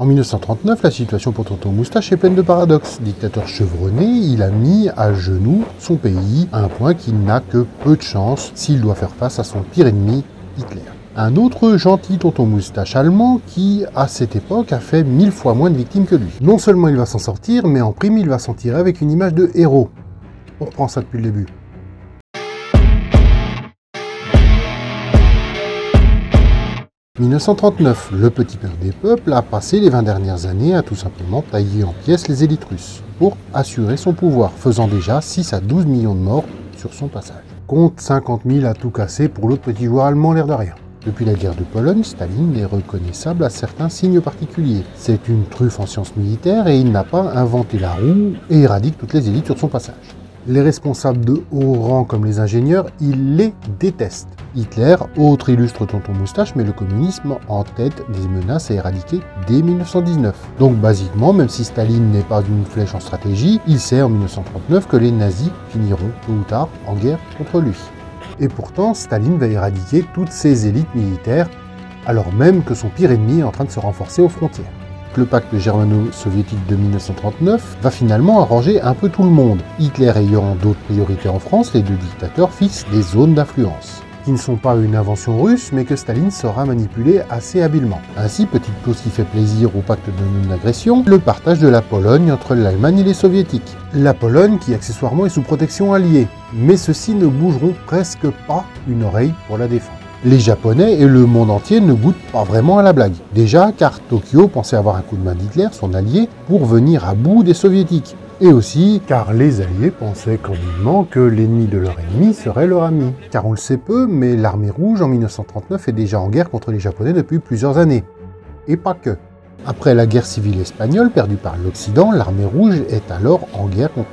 En 1939, la situation pour Tonton Moustache est pleine de paradoxes. Dictateur chevronné, il a mis à genoux son pays à un point qu'il n'a que peu de chance s'il doit faire face à son pire ennemi, Hitler. Un autre gentil Tonton Moustache allemand qui, à cette époque, a fait 1000 fois moins de victimes que lui. Non seulement il va s'en sortir, mais en prime il va s'en tirer avec une image de héros. On reprend ça depuis le début. En 1939, le petit père des peuples a passé les 20 dernières années à tout simplement tailler en pièces les élites russes pour assurer son pouvoir, faisant déjà 6 à 12 millions de morts sur son passage. Compte 50 000 à tout casser pour l'autre petit joueur allemand, l'air de rien. Depuis la guerre de Pologne, Staline est reconnaissable à certains signes particuliers. C'est une truffe en sciences militaires et il n'a pas inventé la roue et éradique toutes les élites sur son passage. Les responsables de haut rang comme les ingénieurs, il les déteste. Hitler, autre illustre Tonton Moustache, met le communisme en tête des menaces à éradiquer dès 1919. Donc basiquement, même si Staline n'est pas une flèche en stratégie, il sait en 1939 que les nazis finiront tôt ou tard en guerre contre lui. Et pourtant, Staline va éradiquer toutes ces élites militaires, alors même que son pire ennemi est en train de se renforcer aux frontières. Le pacte germano-soviétique de 1939 va finalement arranger un peu tout le monde. Hitler ayant d'autres priorités en France, les deux dictateurs fixent des zones d'influence, qui ne sont pas une invention russe, mais que Staline saura manipuler assez habilement. Ainsi, petite clause qui fait plaisir au pacte de non-agression, le partage de la Pologne entre l'Allemagne et les Soviétiques. La Pologne qui accessoirement est sous protection alliée, mais ceux-ci ne bougeront presque pas une oreille pour la défendre. Les Japonais et le monde entier ne goûtent pas vraiment à la blague. Déjà car Tokyo pensait avoir un coup de main d'Hitler, son allié, pour venir à bout des Soviétiques. Et aussi car les Alliés pensaient candidement que l'ennemi de leur ennemi serait leur ami. Car on le sait peu, mais l'armée rouge en 1939 est déjà en guerre contre les Japonais depuis plusieurs années. Et pas que. Après la guerre civile espagnole perdue par l'Occident, l'armée rouge est alors en guerre contre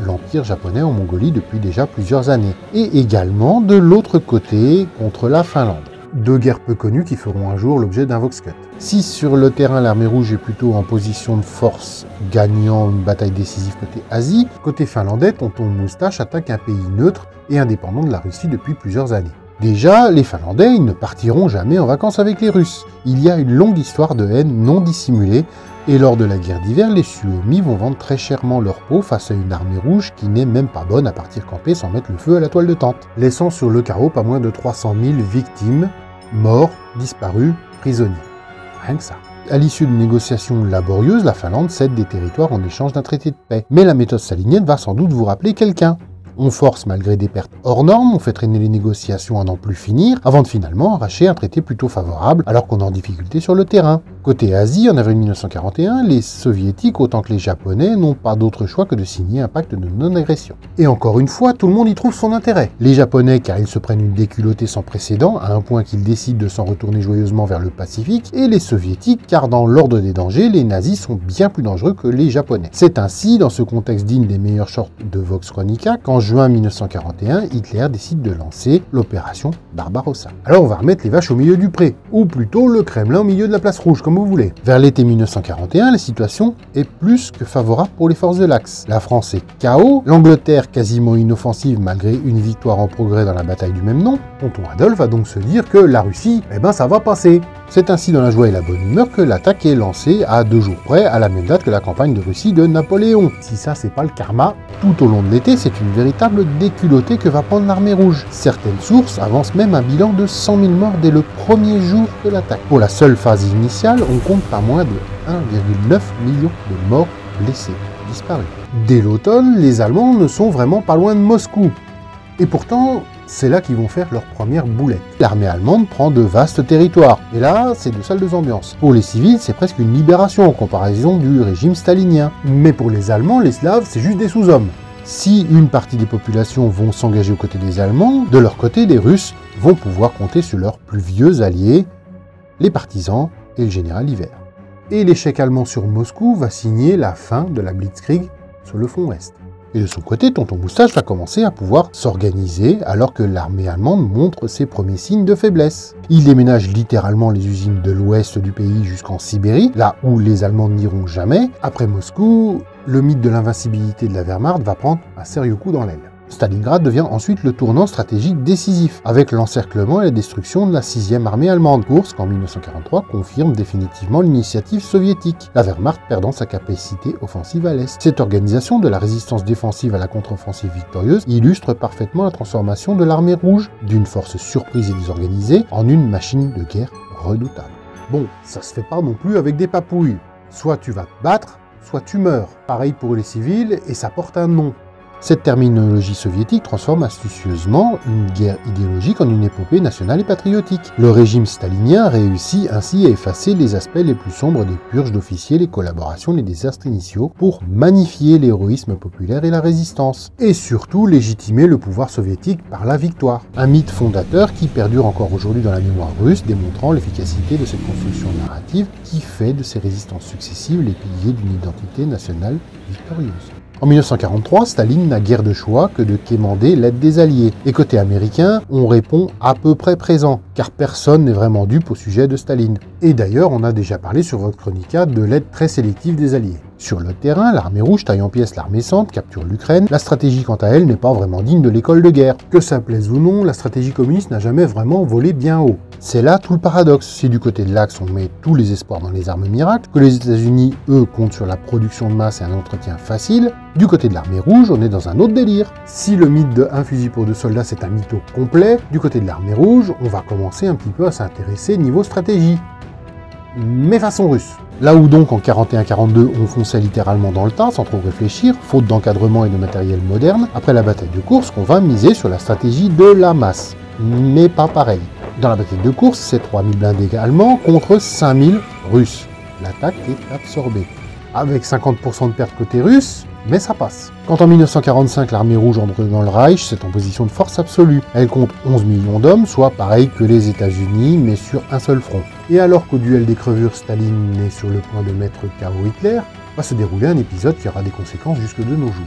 l'Empire japonais en Mongolie depuis déjà plusieurs années. Et également de l'autre côté contre la Finlande. Deux guerres peu connues qui feront un jour l'objet d'un Vox Cut. Si sur le terrain l'armée rouge est plutôt en position de force, gagnant une bataille décisive côté Asie, côté finlandais, Tonton Moustache attaque un pays neutre et indépendant de la Russie depuis plusieurs années. Déjà, les Finlandais, ils ne partiront jamais en vacances avec les Russes. Il y a une longue histoire de haine non dissimulée, et lors de la guerre d'hiver, les Suomi vont vendre très chèrement leur peau face à une armée rouge qui n'est même pas bonne à partir camper sans mettre le feu à la toile de tente, laissant sur le carreau pas moins de 300 000 victimes, morts, disparus, prisonniers. Rien que ça. À l'issue de négociations laborieuses, la Finlande cède des territoires en échange d'un traité de paix. Mais la méthode stalinienne va sans doute vous rappeler quelqu'un. On force malgré des pertes hors normes, on fait traîner les négociations à n'en plus finir, avant de finalement arracher un traité plutôt favorable alors qu'on est en difficulté sur le terrain. Côté Asie, en avril 1941, les Soviétiques autant que les Japonais n'ont pas d'autre choix que de signer un pacte de non-agression. Et encore une fois, tout le monde y trouve son intérêt. Les Japonais car ils se prennent une déculottée sans précédent, à un point qu'ils décident de s'en retourner joyeusement vers le Pacifique, et les Soviétiques car dans l'ordre des dangers, les nazis sont bien plus dangereux que les Japonais. C'est ainsi, dans ce contexte digne des meilleurs shorts de Vox Chronica, qu'en juin 1941, Hitler décide de lancer l'opération Barbarossa. Alors on va remettre les vaches au milieu du pré, ou plutôt le Kremlin au milieu de la place rouge, comme vous voulez. Vers l'été 1941, la situation est plus que favorable pour les forces de l'Axe. La France est KO, l'Angleterre quasiment inoffensive malgré une victoire en progrès dans la bataille du même nom. Tonton Adolphe va donc se dire que la Russie, ça va passer. C'est ainsi dans la joie et la bonne humeur que l'attaque est lancée à 2 jours près, à la même date que la campagne de Russie de Napoléon. Si ça c'est pas le karma, tout au long de l'été, c'est une véritable déculottée que va prendre l'armée rouge. Certaines sources avancent même un bilan de 100 000 morts dès le premier jour de l'attaque. Pour la seule phase initiale, on compte pas moins de 1,9 million de morts blessés, disparus. Dès l'automne, les Allemands ne sont vraiment pas loin de Moscou. Et pourtant, c'est là qu'ils vont faire leur première boulette. L'armée allemande prend de vastes territoires. Et là, c'est de salles ambiances. Pour les civils, c'est presque une libération en comparaison du régime stalinien. Mais pour les Allemands, les Slaves, c'est juste des sous-hommes. Si une partie des populations vont s'engager aux côtés des Allemands, de leur côté, les Russes vont pouvoir compter sur leurs plus vieux alliés, les partisans et le général Hiver. Et l'échec allemand sur Moscou va signer la fin de la Blitzkrieg sur le front Ouest. Et de son côté, Tonton Moustache va commencer à pouvoir s'organiser alors que l'armée allemande montre ses premiers signes de faiblesse. Il déménage littéralement les usines de l'ouest du pays jusqu'en Sibérie, là où les Allemands n'iront jamais. Après Moscou, le mythe de l'invincibilité de la Wehrmacht va prendre un sérieux coup dans l'aile. Stalingrad devient ensuite le tournant stratégique décisif, avec l'encerclement et la destruction de la 6e armée allemande, course qu'en 1943 confirme définitivement l'initiative soviétique, la Wehrmacht perdant sa capacité offensive à l'Est. Cette organisation de la résistance défensive à la contre-offensive victorieuse illustre parfaitement la transformation de l'armée rouge, d'une force surprise et désorganisée, en une machine de guerre redoutable. Bon, ça se fait pas non plus avec des papouilles. Soit tu vas te battre, soit tu meurs. Pareil pour les civils, et ça porte un nom. Cette terminologie soviétique transforme astucieusement une guerre idéologique en une épopée nationale et patriotique. Le régime stalinien réussit ainsi à effacer les aspects les plus sombres des purges d'officiers, les collaborations, les désastres initiaux, pour magnifier l'héroïsme populaire et la résistance. Et surtout légitimer le pouvoir soviétique par la victoire. Un mythe fondateur qui perdure encore aujourd'hui dans la mémoire russe, démontrant l'efficacité de cette construction narrative qui fait de ces résistances successives les piliers d'une identité nationale victorieuse. En 1943, Staline n'a guère de choix que de quémander l'aide des Alliés. Et côté américain, on répond à peu près présent, car personne n'est vraiment dupe au sujet de Staline. Et d'ailleurs, on a déjà parlé sur votre Chronica de l'aide très sélective des Alliés. Sur le terrain, l'armée rouge taille en pièces l'armée centre, capture l'Ukraine. La stratégie quant à elle n'est pas vraiment digne de l'école de guerre. Que ça plaise ou non, la stratégie communiste n'a jamais vraiment volé bien haut. C'est là tout le paradoxe. Si du côté de l'Axe on met tous les espoirs dans les armes miracles, que les États-Unis, eux, comptent sur la production de masse et un entretien facile, du côté de l'armée rouge, on est dans un autre délire. Si le mythe de un fusil pour 2 soldats c'est un mytho complet, du côté de l'armée rouge, on va commencer un petit peu à s'intéresser niveau stratégie. Mais façon russe. Là où donc en 41-42 on fonçait littéralement dans le tas sans trop réfléchir, faute d'encadrement et de matériel moderne, après la bataille de course on va miser sur la stratégie de la masse. Mais pas pareil. Dans la bataille de course, c'est 3000 blindés allemands contre 5000 russes. L'attaque est absorbée. Avec 50% de pertes côté russe, mais ça passe. Quand en 1945 l'armée rouge entre dans le Reich, c'est en position de force absolue. Elle compte 11 millions d'hommes, soit pareil que les États-Unis, mais sur un seul front. Et alors qu'au duel des crevures, Staline est sur le point de mettre KO Hitler, va se dérouler un épisode qui aura des conséquences jusque de nos jours.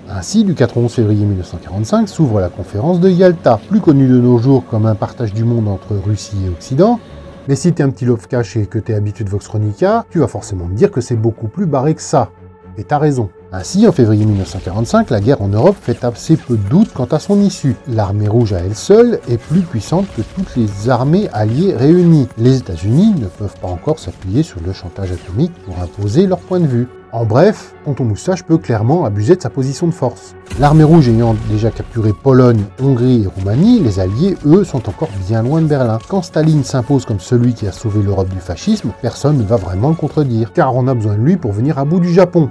Ainsi, du 4 au 11 février 1945 s'ouvre la conférence de Yalta, plus connue de nos jours comme un partage du monde entre Russie et Occident. Mais si t'es un petit love cash et que t'es habitué de Vox Chronica, tu vas forcément me dire que c'est beaucoup plus barré que ça. Et t'as raison. Ainsi, en février 1945, la guerre en Europe fait assez peu de doute quant à son issue. L'armée rouge à elle seule est plus puissante que toutes les armées alliées réunies. Les États-Unis ne peuvent pas encore s'appuyer sur le chantage atomique pour imposer leur point de vue. En bref, Tonton Moustache peut clairement abuser de sa position de force. L'armée rouge ayant déjà capturé Pologne, Hongrie et Roumanie, les Alliés, eux, sont encore bien loin de Berlin. Quand Staline s'impose comme celui qui a sauvé l'Europe du fascisme, personne ne va vraiment le contredire, car on a besoin de lui pour venir à bout du Japon.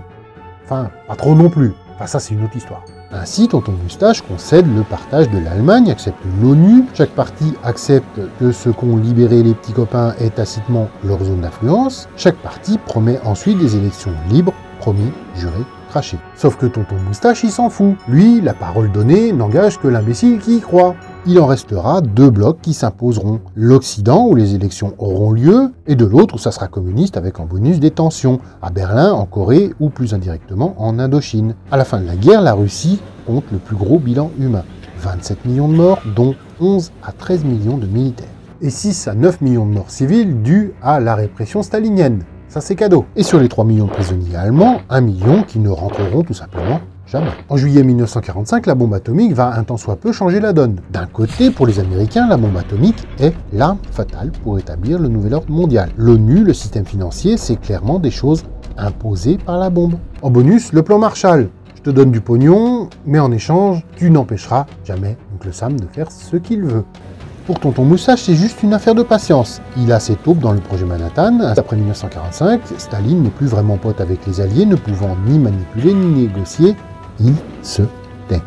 Enfin, pas trop non plus. Enfin, ça, c'est une autre histoire. Ainsi, Tonton Moustache concède le partage de l'Allemagne, accepte l'ONU, chaque parti accepte que ceux qu'ont libéré les petits copains est tacitement leur zone d'influence, chaque parti promet ensuite des élections libres, promis, juré, craché. Sauf que Tonton Moustache, il s'en fout. Lui, la parole donnée n'engage que l'imbécile qui y croit. Il en restera 2 blocs qui s'imposeront. L'Occident, où les élections auront lieu, et de l'autre où ça sera communiste avec en bonus des tensions, à Berlin, en Corée ou plus indirectement en Indochine. À la fin de la guerre, la Russie compte le plus gros bilan humain. 27 millions de morts, dont 11 à 13 millions de militaires. Et 6 à 9 millions de morts civiles dus à la répression stalinienne. Ça c'est cadeau. Et sur les 3 millions de prisonniers allemands, 1 million qui ne rentreront tout simplement jamais. En juillet 1945, la bombe atomique va un tant soit peu changer la donne. D'un côté, pour les Américains, la bombe atomique est l'arme fatale pour établir le nouvel ordre mondial. L'ONU, le système financier, c'est clairement des choses imposées par la bombe. En bonus, le plan Marshall. Je te donne du pognon, mais en échange, tu n'empêcheras jamais Oncle Sam de faire ce qu'il veut. Pour Tonton Moustache, c'est juste une affaire de patience. Il a ses taupes dans le projet Manhattan. Après 1945, Staline n'est plus vraiment pote avec les Alliés, ne pouvant ni manipuler ni négocier. Il se tait.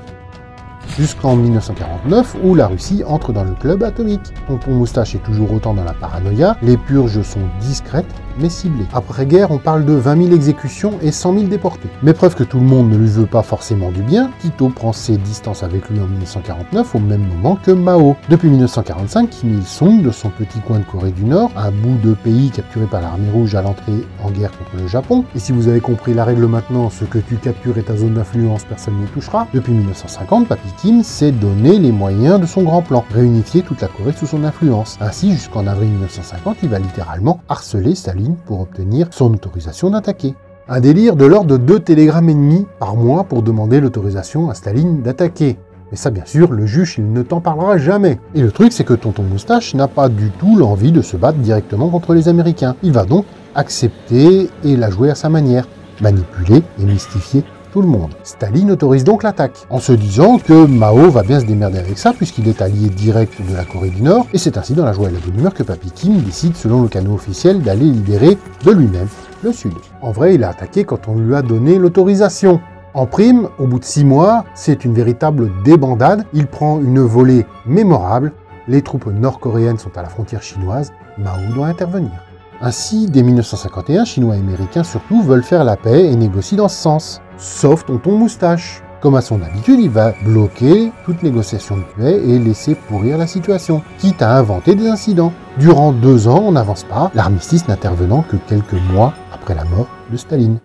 Jusqu'en 1949, où la Russie entre dans le club atomique. Tonton Moustache est toujours autant dans la paranoïa, les purges sont discrètes mais ciblées. Après-guerre, on parle de 20 000 exécutions et 100 000 déportés. Mais preuve que tout le monde ne lui veut pas forcément du bien, Tito prend ses distances avec lui en 1949 au même moment que Mao. Depuis 1945, Kim Il-sung, de son petit coin de Corée du Nord, un bout de pays capturé par l'armée rouge à l'entrée en guerre contre le Japon, et si vous avez compris la règle maintenant, ce que tu captures est ta zone d'influence, personne n'y touchera, depuis 1950, Papy Kim s'est donné les moyens de son grand plan, réunifier toute la Corée sous son influence. Ainsi, jusqu'en avril 1950, il va littéralement harceler Staline pour obtenir son autorisation d'attaquer. Un délire de l'ordre de 2 télégrammes et demi par mois pour demander l'autorisation à Staline d'attaquer. Mais ça, bien sûr, le juge, il ne t'en parlera jamais. Et le truc, c'est que Tonton Moustache n'a pas du tout l'envie de se battre directement contre les Américains. Il va donc accepter et la jouer à sa manière, manipuler et mystifier tout le monde. Staline autorise donc l'attaque, en se disant que Mao va bien se démerder avec ça, puisqu'il est allié direct de la Corée du Nord, et c'est ainsi dans la joie et la bonne humeur que Papy Kim décide, selon le canot officiel, d'aller libérer de lui-même le Sud. En vrai, il a attaqué quand on lui a donné l'autorisation. En prime, au bout de 6 mois, c'est une véritable débandade. Il prend une volée mémorable. Les troupes nord-coréennes sont à la frontière chinoise. Mao doit intervenir. Ainsi, dès 1951, Chinois et Américains surtout veulent faire la paix et négocient dans ce sens. Sauf Tonton Moustache. Comme à son habitude, il va bloquer toute négociation de paix et laisser pourrir la situation, quitte à inventer des incidents. Durant 2 ans, on n'avance pas, l'armistice n'intervenant que quelques mois après la mort de Staline.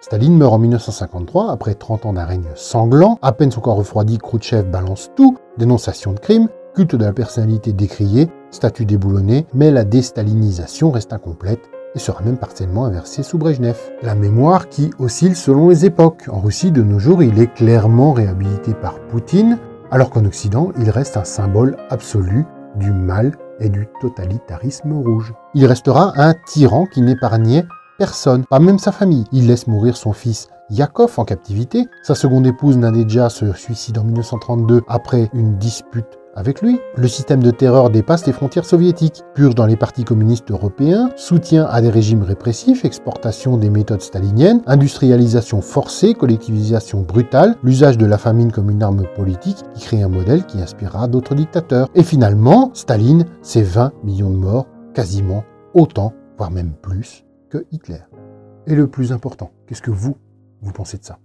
Staline meurt en 1953, après 30 ans d'un règne sanglant. À peine son corps refroidi, Khrouchtchev balance tout, dénonciation de crimes, culte de la personnalité décriée, statut déboulonné, mais la déstalinisation reste incomplète et sera même partiellement inversée sous Brejnev. La mémoire qui oscille selon les époques. En Russie, de nos jours, il est clairement réhabilité par Poutine, alors qu'en Occident, il reste un symbole absolu du mal et du totalitarisme rouge. Il restera un tyran qui n'épargnait personne, pas même sa famille. Il laisse mourir son fils Yakov en captivité. Sa seconde épouse Nadejda se suicide en 1932 après une dispute avec lui. Le système de terreur dépasse les frontières soviétiques, purge dans les partis communistes européens, soutien à des régimes répressifs, exportation des méthodes staliniennes, industrialisation forcée, collectivisation brutale, l'usage de la famine comme une arme politique qui crée un modèle qui inspirera d'autres dictateurs. Et finalement, Staline, c'est 20 millions de morts, quasiment autant, voire même plus, que Hitler. Et le plus important, qu'est-ce que vous pensez de ça ?